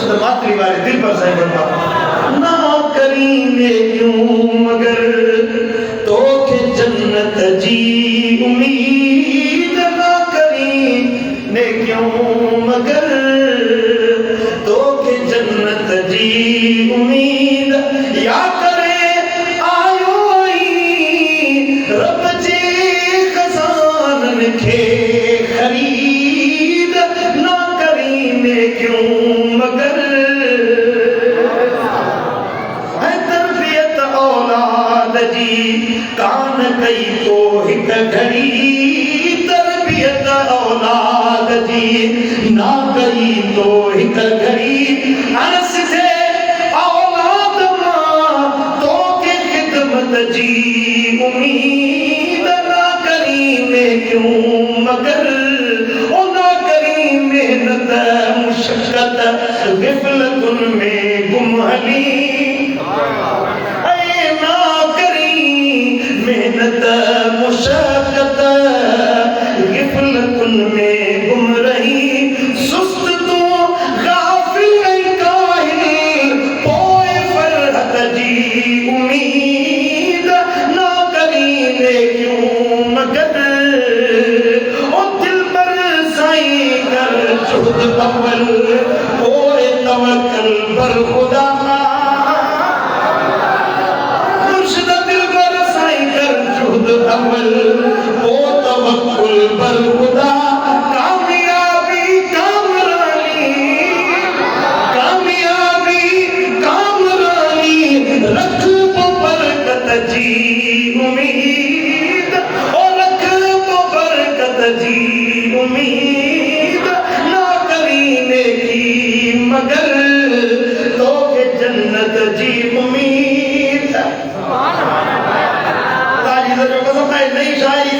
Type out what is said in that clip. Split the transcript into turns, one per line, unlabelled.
मुर्शद मातरी वाले दिल पर सही बता ना करीने क्यों मगर तो के जन्नत जी उम्मीद ना करीने क्यों मगर तो के जन्नत जी उम्मीद या करे आयो आई रब जी खजानन खे खरीद ना करीने क्यों मगर है तरबियत औलाद जी कान कई को हिक घड़ी तरबियत औलाद जी ना कई तो हिक घड़ी अनस से औलाद मां तो के खिदमत जी उम्मीद ना करीने क्यों मगर ओ ना करी मेहनत मुशक्कत गिफलतुन में गुमहली ऐ ना करी मेहनत मुशक्कत गिफलतुन में गुम रही सुस्त तो गाफिल काहिल पोए फरहत जी उम्मीद ना करीने क्यों मगर ओ दिल पर साई कर जुहद अव्वल ओए तवक्कल पर खुदा मुर्शिद दिल पर साई कर जुहद अव्वल ओ तवक्कुल पर खुदा कामयाबी कामरानी रख बरकत जी उम्मीद और रख बरकत जी उम्मीद ना करीने की मगर तो के जन्नत जी उम्मीद। नई शायरी